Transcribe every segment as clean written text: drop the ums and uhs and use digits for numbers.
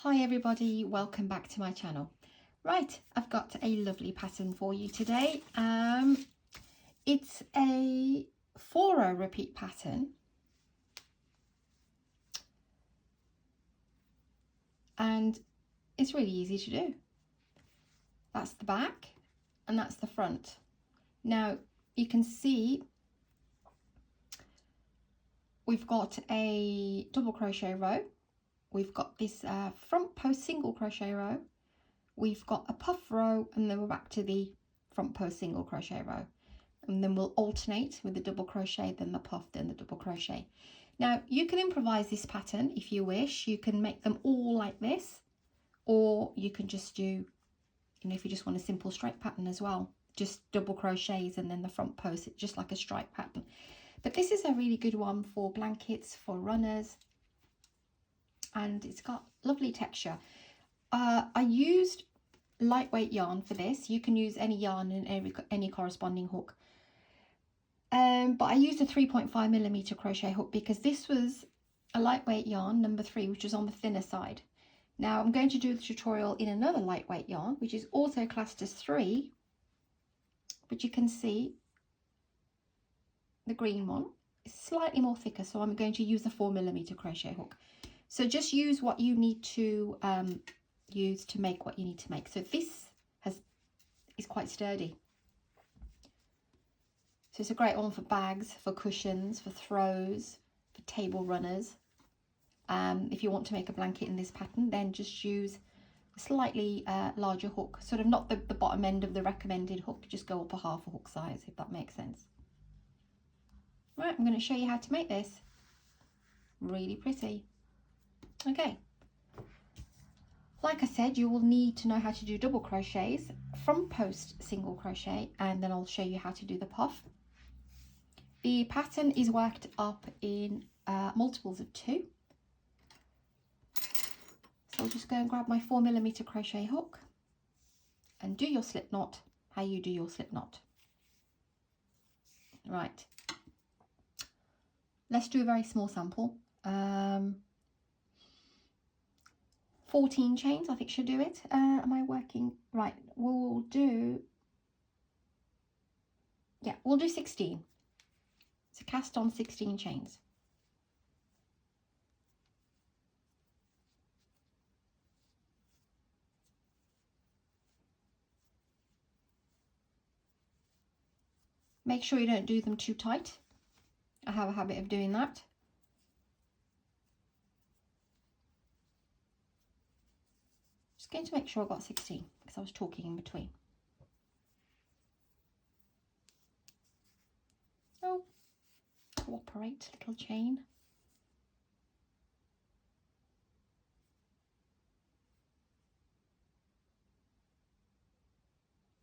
Hi everybody, welcome back to my channel. Right, I've got a lovely pattern for you today. It's a 4-row repeat pattern, and it's really easy to do. That's the back and that's the front. Now you can see we've got a double crochet row, we've got this front post single crochet row, we've got a puff row, and then we're back to the front post single crochet row, and then we'll alternate with the double crochet, then the puff, then the double crochet. Now you can improvise this pattern if you wish. You can make them all like this, or you can just do, if you just want a simple stripe pattern as well, just double crochets and then the front post, it's just like a stripe pattern. But this is a really good one for blankets, for runners, and it's got lovely texture. I used lightweight yarn for this. You can use any yarn and any corresponding hook. But I used a 3.5mm crochet hook because this was a lightweight yarn, number 3, which was on the thinner side. Now I'm going to do the tutorial in another lightweight yarn, which is also classed as 3, but you can see the green one is slightly more thicker, so I'm going to use the 4mm crochet hook. So just use what you need to use to make what you need to make. So this is quite sturdy. So it's a great one for bags, for cushions, for throws, for table runners. If you want to make a blanket in this pattern, then just use a slightly larger hook, sort of not the bottom end of the recommended hook, just go up a half a hook size, if that makes sense. Right, I'm going to show you how to make this. Really pretty. Okay. Like I said, you will need to know how to do double crochets, front post single crochet, and then I'll show you how to do the puff. The pattern is worked up in multiples of 2. So I'll just go and grab my 4mm crochet hook and do your slip knot how you do your slip knot. Right. Let's do a very small sample. 14 chains, I think should do it. Am I working? Right, we'll do 16. So cast on 16 chains. Make sure you don't do them too tight. I have a habit of doing that. Just going to make sure I got 16 because I was talking in between. Oh, cooperate, little chain.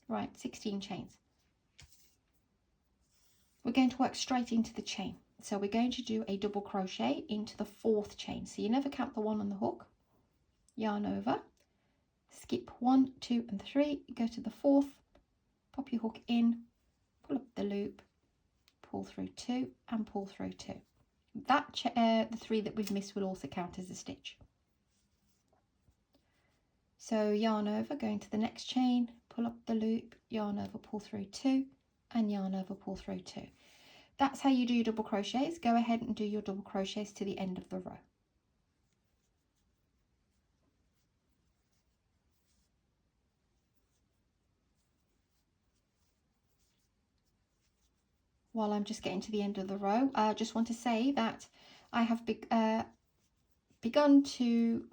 Right, 16 chains. We're going to work straight into the chain. So we're going to do a double crochet into the 4th chain. So you never count the 1 on the hook. Yarn over, skip 1, 2 and 3, go to the 4th, pop your hook in, pull up the loop, pull through 2 and pull through 2. That the 3 that we've missed will also count as a stitch. So yarn over, going to the next chain, pull up the loop, yarn over, pull through 2 and yarn over, pull through 2. That's how you do your double crochets. Go ahead and do your double crochets to the end of the row. While I'm just getting to the end of the row, I just want to say that I have begun to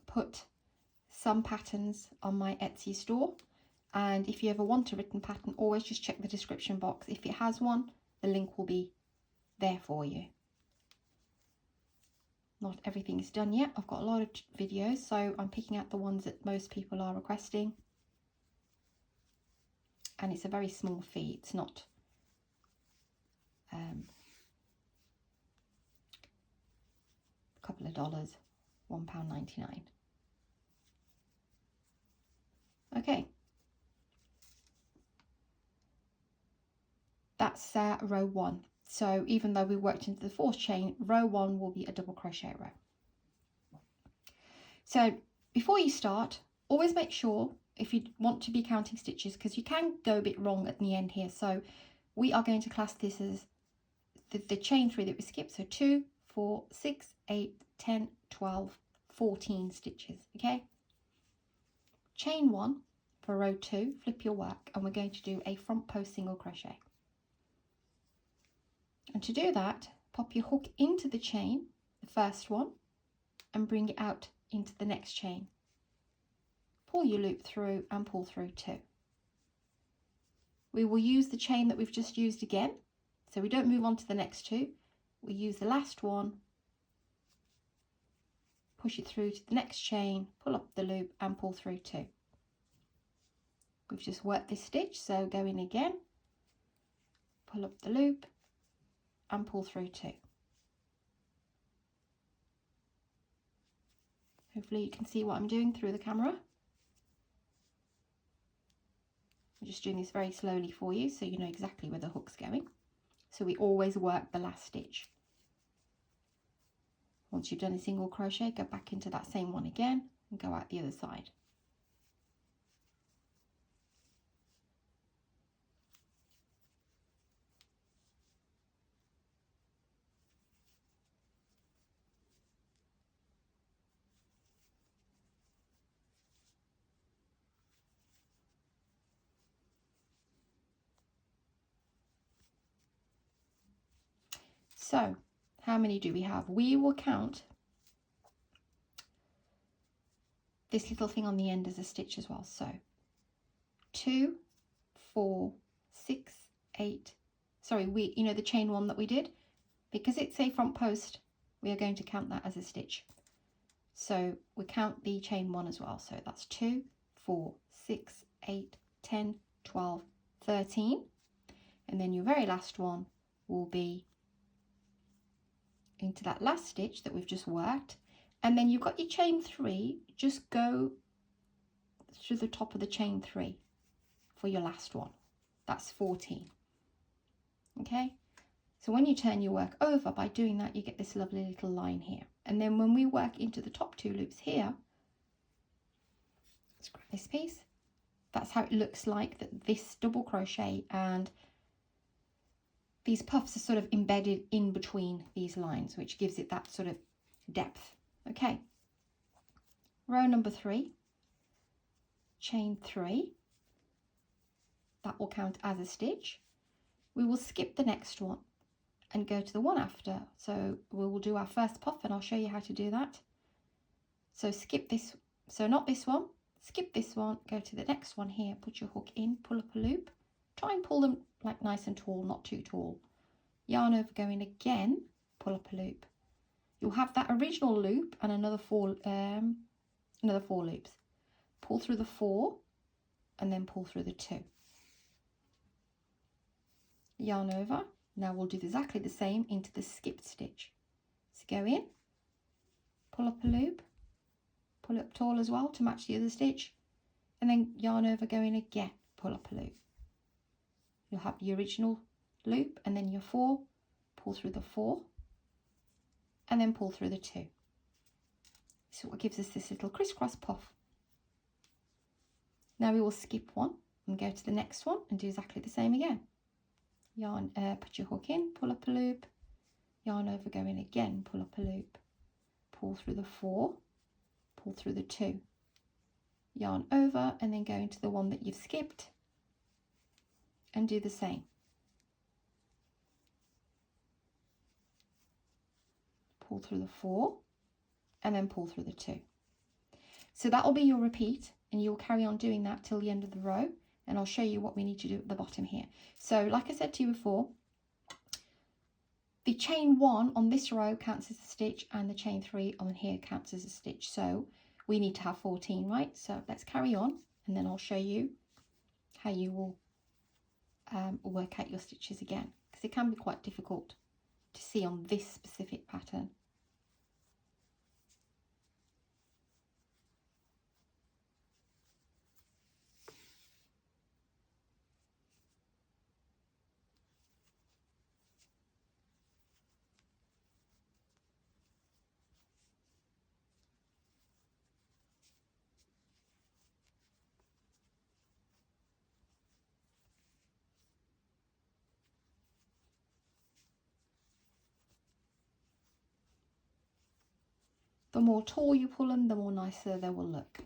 put some patterns on my Etsy store, and if you ever want a written pattern, always just check the description box. If it has one, the link will be there for you. Not everything is done yet. I've got a lot of videos, so I'm picking out the ones that most people are requesting, and it's a very small fee. It's not a couple of dollars, £1.99. Okay, that's row 1. So even though we worked into the 4th chain, row 1 will be a double crochet row. So before you start, always make sure, if you want to be counting stitches, because you can go a bit wrong at the end here. So we are going to class this as the chain 3 that we skipped. So 2, 4, 6, 8, 10, 12, 14 stitches, okay? Chain 1 for row 2, flip your work, and we're going to do a front post single crochet. And to do that, pop your hook into the chain, the first one, and bring it out into the next chain. Pull your loop through and pull through 2. We will use the chain that we've just used again, so we don't move on to the next 2. We use the last one, push it through to the next chain, pull up the loop and pull through 2. We've just worked this stitch, so go in again, pull up the loop and pull through 2. Hopefully you can see what I'm doing through the camera. I'm just doing this very slowly for you so you know exactly where the hook's going. So we always work the last stitch. Once you've done a single crochet, go back into that same one again and go out the other side. So, how many do we have? We will count this little thing on the end as a stitch as well. So, 2, 4, 6, 8. Sorry, the chain 1 that we did, because it's a front post, we are going to count that as a stitch. So we count the chain 1 as well. So that's 2, 4, 6, 8, 10, 12, 13. And then your very last one will be into that last stitch that we've just worked. And then you've got your chain 3, just go through the top of the chain 3 for your last one. That's 14. Okay, so when you turn your work over, by doing that, you get this lovely little line here. And then when we work into the top 2 loops here, let's grab this piece. That's how it looks like, that this double crochet and these puffs are sort of embedded in between these lines, which gives it that sort of depth. Okay, row number 3, chain 3, that will count as a stitch. We will skip the next one and go to the one after. So we will do our first puff, and I'll show you how to do that. So skip this, so not this one, skip this one, go to the next one here, put your hook in, pull up a loop, try and pull them like nice and tall, not too tall. Yarn over, go in again, pull up a loop. You'll have that original loop and another four loops. Pull through the 4 and then pull through the 2. Yarn over. Now we'll do exactly the same into the skipped stitch. So go in, pull up a loop, pull it up tall as well to match the other stitch, and then yarn over, go in again, pull up a loop. You'll have the original loop and then your 4, pull through the 4 and then pull through the 2. So what gives us this little crisscross puff. Now we will skip one and go to the next one and do exactly the same again. Yarn, put your hook in, pull up a loop, yarn over, go in again, pull up a loop, pull through the 4, pull through the 2, yarn over, and then go into the one that you've skipped and do the same. Pull through the 4 and then pull through the 2. So that will be your repeat, and you'll carry on doing that till the end of the row, and I'll show you what we need to do at the bottom here. So like I said to you before, the chain 1 on this row counts as a stitch, and the chain 3 on here counts as a stitch. So we need to have 14, right? So let's carry on, and then I'll show you how you will work out your stitches again, because it can be quite difficult to see on this specific pattern. The more tall you pull them, the more nicer they will look.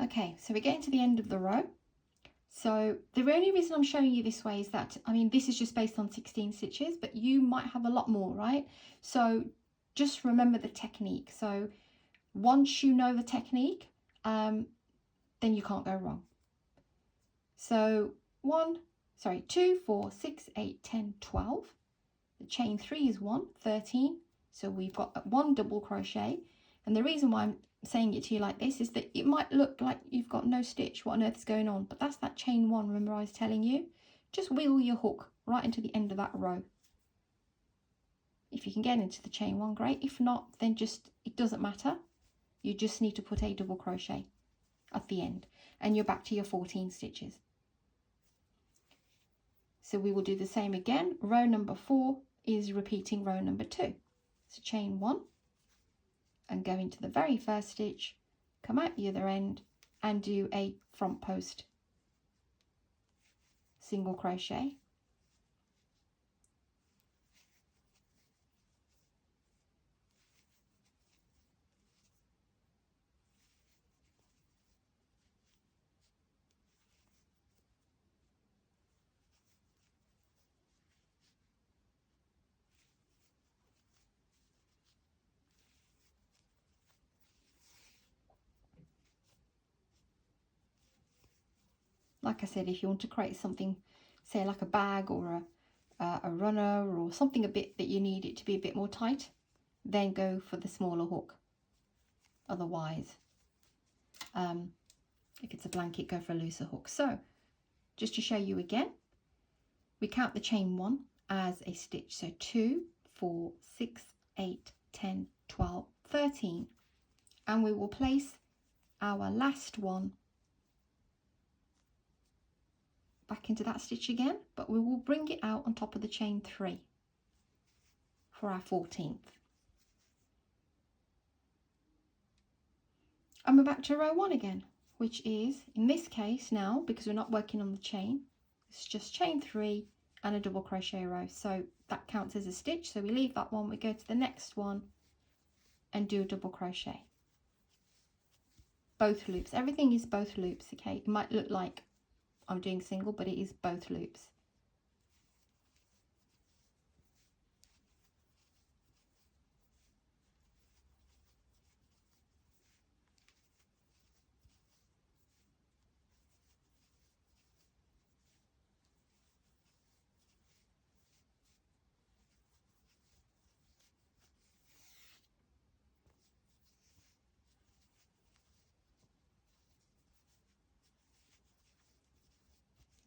Okay, so we're getting to the end of the row. So the only reason I'm showing you this way is that, I mean, this is just based on 16 stitches, but you might have a lot more, right? So just remember the technique. So once you know the technique, then you can't go wrong. So 2, 4, 6, 8, 10, 12. The chain 3 is 1, 13. So we've got 1 double crochet. And the reason why I'm saying it to you like this is that it might look like you've got no stitch. What on earth is going on? But that's that chain 1. Remember I was telling you? Just wheel your hook right into the end of that row. If you can get into the chain 1, great. If not, then just, it doesn't matter. You just need to put a double crochet at the end. And you're back to your 14 stitches. So we will do the same again. Row number 4 is repeating row number 2. So chain 1 and go into the very first stitch, come out the other end and do a front post single crochet. Like I said, if you want to create something, say like a bag or a runner or something a bit that you need it to be a bit more tight, then go for the smaller hook. Otherwise, if it's a blanket, go for a looser hook. So just to show you again, we count the chain 1 as a stitch. So 2, 4, 6, 8, 10, 12, 13. And we will place our last one back into that stitch again, but we will bring it out on top of the chain 3 for our 14th. And we're back to row 1 again, which is, in this case now, because we're not working on the chain, it's just chain 3 and a double crochet row. So that counts as a stitch. So we leave that one, we go to the next one and do a double crochet. Both loops, everything is both loops, okay? It might look like I'm doing single, but it is both loops.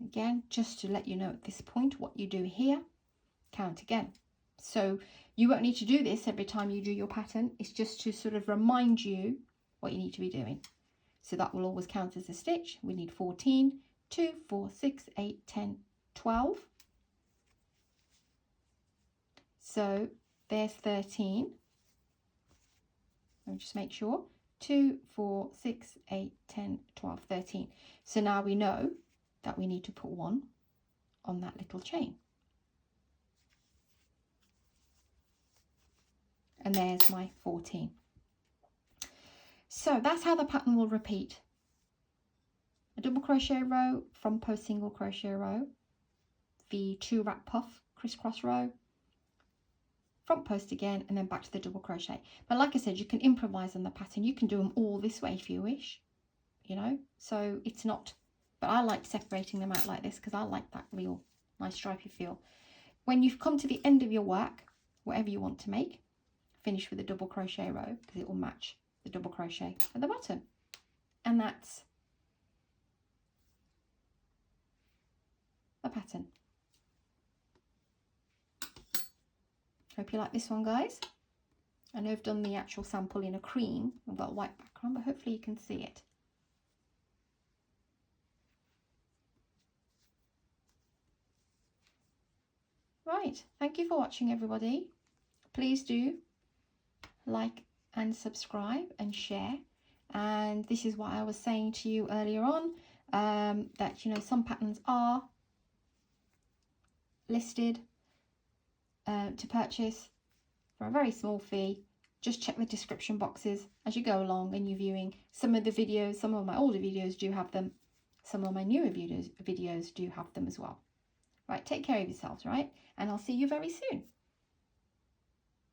Again, just to let you know at this point what you do here, count again. So you won't need to do this every time you do your pattern. It's just to sort of remind you what you need to be doing. So that will always count as a stitch. We need 14, 2, 4, 6, 8, 10, 12. So there's 13. Let me just make sure. 2, 4, 6, 8, 10, 12, 13. So now we know that we need to put 1 on that little chain. And there's my 14. So that's how the pattern will repeat. A double crochet row, front post single crochet row, the 2 wrap puff crisscross row, front post again, and then back to the double crochet. But like I said, you can improvise on the pattern. You can do them all this way if you wish, you know, so it's not, but I like separating them out like this because I like that real nice stripy feel. When you've come to the end of your work, whatever you want to make, finish with a double crochet row because it will match the double crochet at the bottom. And that's the pattern. Hope you like this one, guys. I know I've done the actual sample in a cream. I've got a white background, but hopefully you can see it. Right, thank you for watching, everybody. Please do like and subscribe and share. And this is what I was saying to you earlier on, that, you know, some patterns are listed to purchase for a very small fee. Just check the description boxes as you go along and you're viewing. Some of the videos, some of my older videos do have them. Some of my newer videos do have them as well. Right, take care of yourselves, right? And I'll see you very soon.